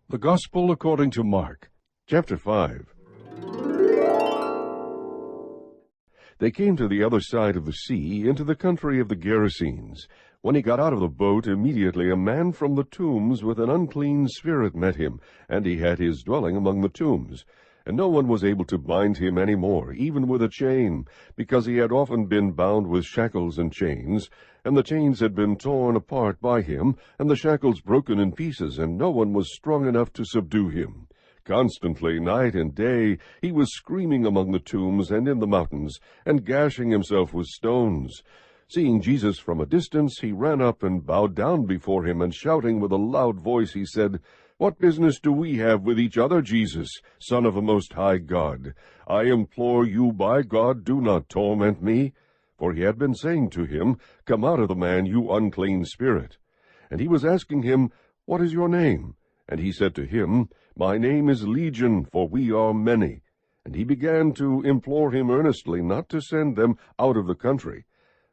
The Gospel according to Mark, chapter 5. They came to the other side of the sea, into the country of the Gerasenes. When he got out of the boat, immediately a man from the tombs with an unclean spirit met him, and he had his dwelling among the tombs. And no one was able to bind him any more, even with a chain, because he had often been bound with shackles and chains, and the chains had been torn apart by him, and the shackles broken in pieces, and no one was strong enough to subdue him. Constantly, night and day, he was screaming among the tombs and in the mountains, and gashing himself with stones. Seeing Jesus from a distance, he ran up and bowed down before him, and shouting with a loud voice, he said, "What business do we have with each other, Jesus, Son of the Most High God? I implore you, by God, do not torment me." For he had been saying to him, "Come out of the man, you unclean spirit." And he was asking him, "What is your name?" And he said to him, "My name is Legion, for we are many." And he began to implore him earnestly not to send them out of the country.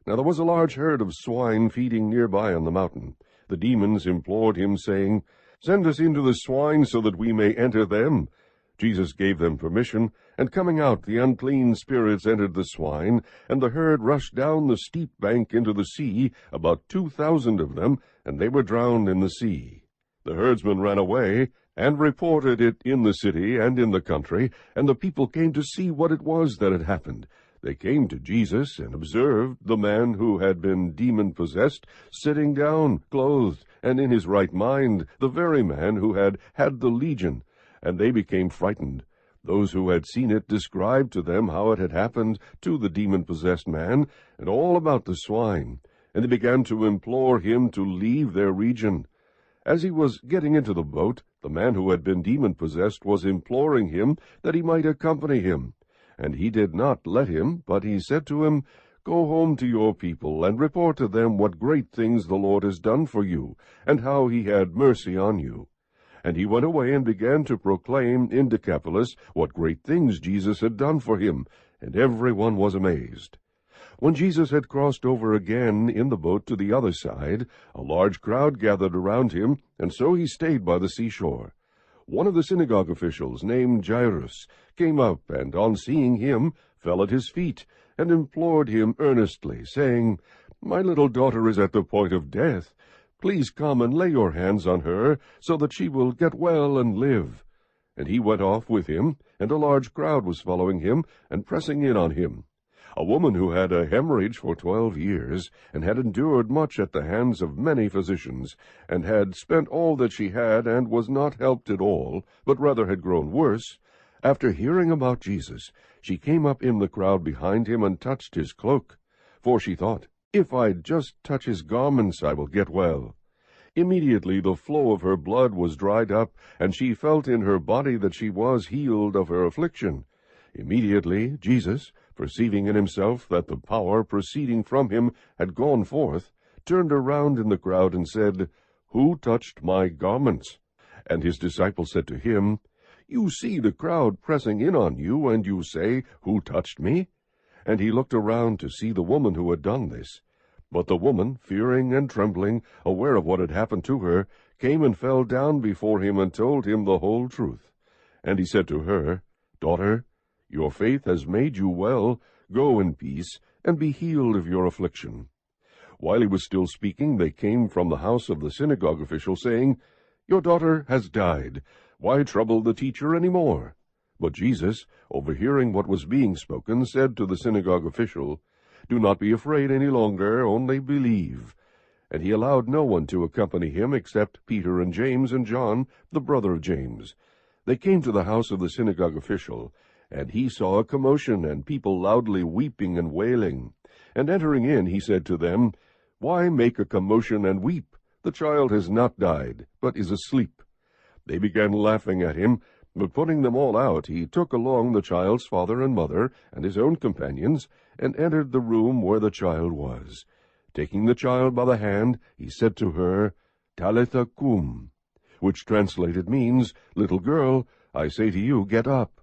Now there was a large herd of swine feeding nearby on the mountain. The demons implored him, saying, "Send us into the swine, so that we may enter them." Jesus gave them permission, and coming out, the unclean spirits entered the swine, and the herd rushed down the steep bank into the sea, about 2,000 of them, and they were drowned in the sea. The herdsmen ran away, and reported it in the city and in the country, and the people came to see what it was that had happened. They came to Jesus, and observed the man who had been demon-possessed, sitting down, clothed, and in his right mind, the very man who had had the legion, and they became frightened. Those who had seen it described to them how it had happened to the demon-possessed man, and all about the swine, and they began to implore him to leave their region. As he was getting into the boat, the man who had been demon-possessed was imploring him that he might accompany him. And he did not let him, but he said to him, "Go home to your people, and report to them what great things the Lord has done for you, and how he had mercy on you." And he went away and began to proclaim in Decapolis what great things Jesus had done for him, and every one was amazed. When Jesus had crossed over again in the boat to the other side, a large crowd gathered around him, and so he stayed by the seashore. One of the synagogue officials, named Jairus, came up, and on seeing him, fell at his feet, and implored him earnestly, saying, "My little daughter is at the point of death. Please come and lay your hands on her, so that she will get well and live." And he went off with him, and a large crowd was following him and pressing in on him. A woman who had a hemorrhage for 12 years, and had endured much at the hands of many physicians, and had spent all that she had, and was not helped at all, but rather had grown worse, after hearing about Jesus, she came up in the crowd behind him and touched his cloak. For she thought, "If I just touch his garments, I will get well." Immediately the flow of her blood was dried up, and she felt in her body that she was healed of her affliction. Immediately Jesus, perceiving in himself that the power proceeding from him had gone forth, turned around in the crowd and said, "Who touched my garments?" And his disciples said to him, "You see the crowd pressing in on you, and you say, 'Who touched me?'" And he looked around to see the woman who had done this. But the woman, fearing and trembling, aware of what had happened to her, came and fell down before him and told him the whole truth. And he said to her, "Daughter, your faith has made you well. Go in peace, and be healed of your affliction." While he was still speaking, they came from the house of the synagogue official, saying, "Your daughter has died. Why trouble the teacher any more?" But Jesus, overhearing what was being spoken, said to the synagogue official, "Do not be afraid any longer, only believe." And he allowed no one to accompany him except Peter and James and John, the brother of James. They came to the house of the synagogue official, and he saw a commotion, and people loudly weeping and wailing. And entering in, he said to them, "Why make a commotion and weep? The child has not died, but is asleep." They began laughing at him, but putting them all out, he took along the child's father and mother and his own companions, and entered the room where the child was. Taking the child by the hand, he said to her, "Talitha cum," which translated means, "Little girl, I say to you, get up."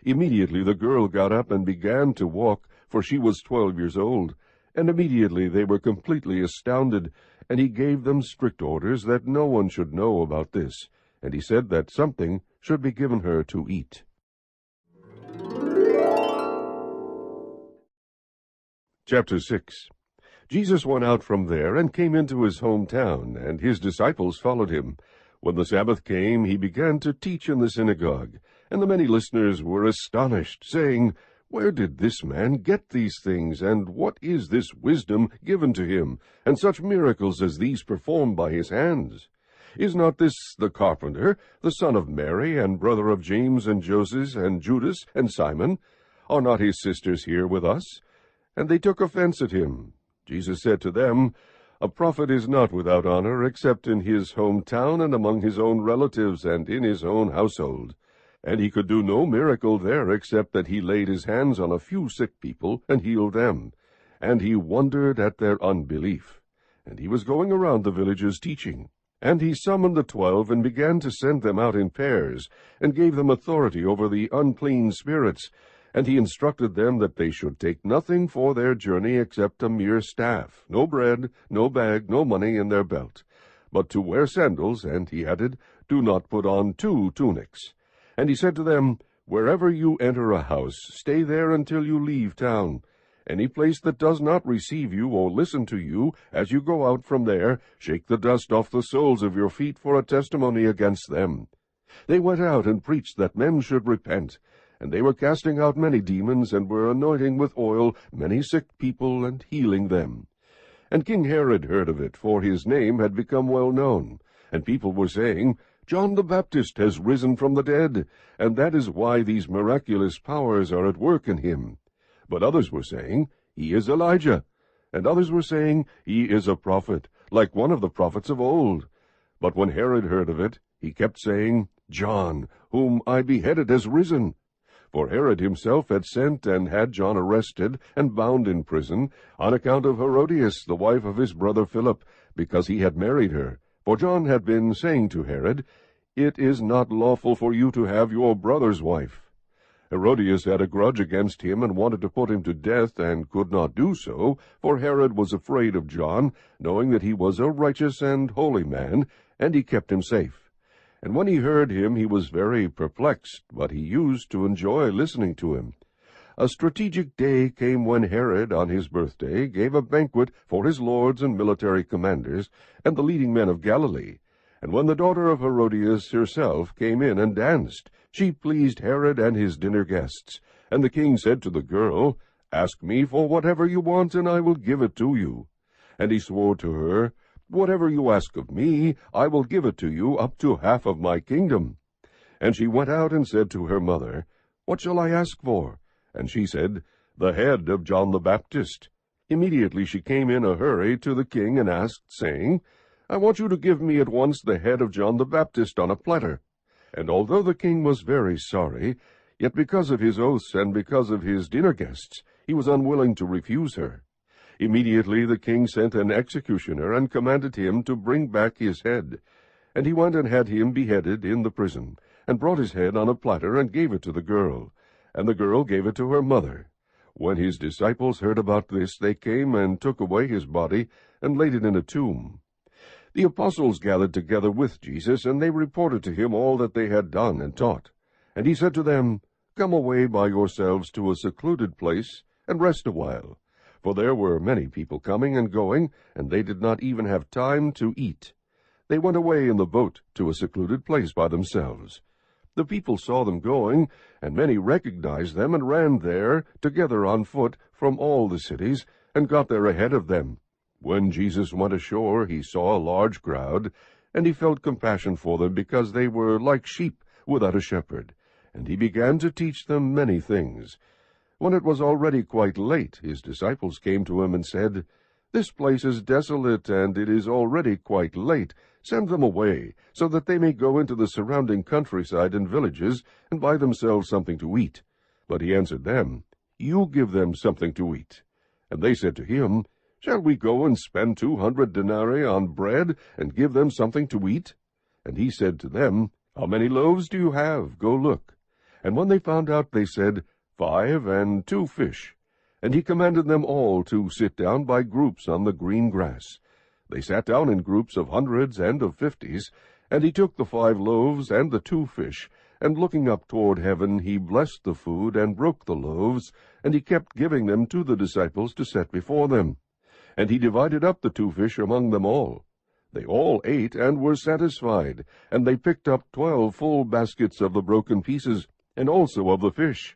Immediately the girl got up and began to walk, for she was 12 years old, and immediately they were completely astounded, and he gave them strict orders that no one should know about this. and he said that something should be given her to eat. Chapter 6. Jesus went out from there and came into his hometown, and his disciples followed him. When the Sabbath came, he began to teach in the synagogue, and the many listeners were astonished, saying, "Where did this man get these things, and what is this wisdom given to him, and such miracles as these performed by his hands? Is not this the carpenter, the son of Mary, and brother of James and Joses and Judas and Simon? Are not his sisters here with us?" And they took offense at him. Jesus said to them, "A prophet is not without honor, except in his hometown and among his own relatives and in his own household." And he could do no miracle there, except that he laid his hands on a few sick people and healed them. And he wondered at their unbelief. And he was going around the villages teaching. And he summoned the 12 and began to send them out in pairs, and gave them authority over the unclean spirits. And he instructed them that they should take nothing for their journey except a mere staff, no bread, no bag, no money in their belt, but to wear sandals, and he added, "Do not put on 2 tunics." And he said to them, "Wherever you enter a house, stay there until you leave town. Any place that does not receive you or listen to you, as you go out from there, shake the dust off the soles of your feet for a testimony against them." They went out and preached that men should repent. And they were casting out many demons, and were anointing with oil many sick people, and healing them. And King Herod heard of it, for his name had become well known. And people were saying, "John the Baptist has risen from the dead, and that is why these miraculous powers are at work in him." But others were saying, "He is Elijah." And others were saying, "He is a prophet, like one of the prophets of old." But when Herod heard of it, he kept saying, "John, whom I beheaded, has risen." For Herod himself had sent and had John arrested and bound in prison, on account of Herodias, the wife of his brother Philip, because he had married her. For John had been saying to Herod, "It is not lawful for you to have your brother's wife." Herodias had a grudge against him, and wanted to put him to death, and could not do so, for Herod was afraid of John, knowing that he was a righteous and holy man, and he kept him safe. And when he heard him, he was very perplexed, but he used to enjoy listening to him. A strategic day came when Herod, on his birthday, gave a banquet for his lords and military commanders, and the leading men of Galilee. And when the daughter of Herodias herself came in and danced, she pleased Herod and his dinner guests. And the king said to the girl, "Ask me for whatever you want, and I will give it to you." And he swore to her, "Whatever you ask of me, I will give it to you, up to half of my kingdom." And she went out and said to her mother, "What shall I ask for?" And she said, "The head of John the Baptist." Immediately she came in a hurry to the king and asked, saying, "I want you to give me at once the head of John the Baptist on a platter." And although the king was very sorry, yet because of his oaths and because of his dinner guests, he was unwilling to refuse her. Immediately the king sent an executioner, and commanded him to bring back his head. And he went and had him beheaded in the prison, and brought his head on a platter, and gave it to the girl. And the girl gave it to her mother. When his disciples heard about this, they came and took away his body, and laid it in a tomb. The apostles gathered together with Jesus, and they reported to him all that they had done and taught. And he said to them, "Come away by yourselves to a secluded place, and rest a while." For there were many people coming and going, and they did not even have time to eat. They went away in the boat to a secluded place by themselves. The people saw them going, and many recognized them, and ran there, together on foot, from all the cities, and got there ahead of them. When Jesus went ashore, he saw a large crowd, and he felt compassion for them, because they were like sheep without a shepherd. And he began to teach them many things. When it was already quite late, his disciples came to him and said, "This place is desolate, and it is already quite late. Send them away, so that they may go into the surrounding countryside and villages, and buy themselves something to eat." But he answered them, "You give them something to eat." And they said to him, "Shall we go and spend 200 denarii on bread, and give them something to eat?" And he said to them, "How many loaves do you have? Go look." And when they found out, they said, 5 and 2 fish. And he commanded them all to sit down by groups on the green grass. They sat down in groups of hundreds and of 50s, And he took the 5 loaves and the 2 fish, and looking up toward heaven, he blessed the food, and broke the loaves, and he kept giving them to the disciples to set before them. And he divided up the 2 fish among them all. They all ate and were satisfied, and they picked up 12 full baskets of the broken pieces, and also of the fish.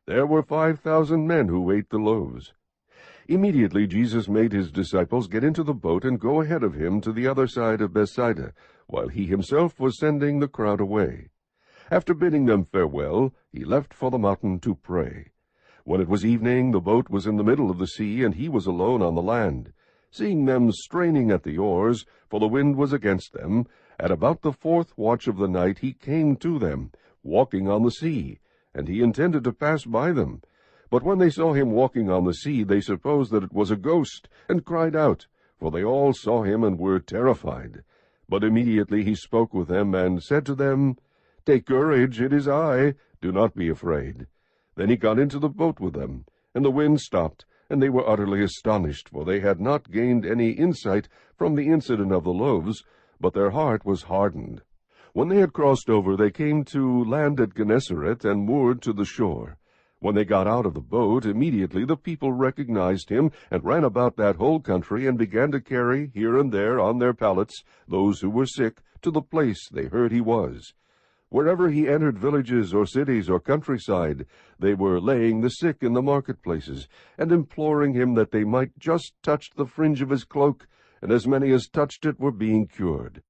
There were 5,000 men who ate the loaves. Immediately Jesus made his disciples get into the boat and go ahead of him to the other side of Bethsaida, while he himself was sending the crowd away. After bidding them farewell, he left for the mountain to pray. When it was evening, the boat was in the middle of the sea, and he was alone on the land. Seeing them straining at the oars, for the wind was against them, at about the 4th watch of the night he came to them, walking on the sea, and he intended to pass by them. But when they saw him walking on the sea, they supposed that it was a ghost, and cried out, for they all saw him and were terrified. But immediately he spoke with them, and said to them, "Take courage, it is I, do not be afraid." Then he got into the boat with them, and the wind stopped, and they were utterly astonished, for they had not gained any insight from the incident of the loaves, but their heart was hardened. When they had crossed over, they came to land at Gennesaret, and moored to the shore. When they got out of the boat, immediately the people recognized him, and ran about that whole country, and began to carry here and there on their pallets those who were sick to the place they heard he was. Wherever he entered villages or cities or countryside, they were laying the sick in the marketplaces, and imploring him that they might just touch the fringe of his cloak, and as many as touched it were being cured.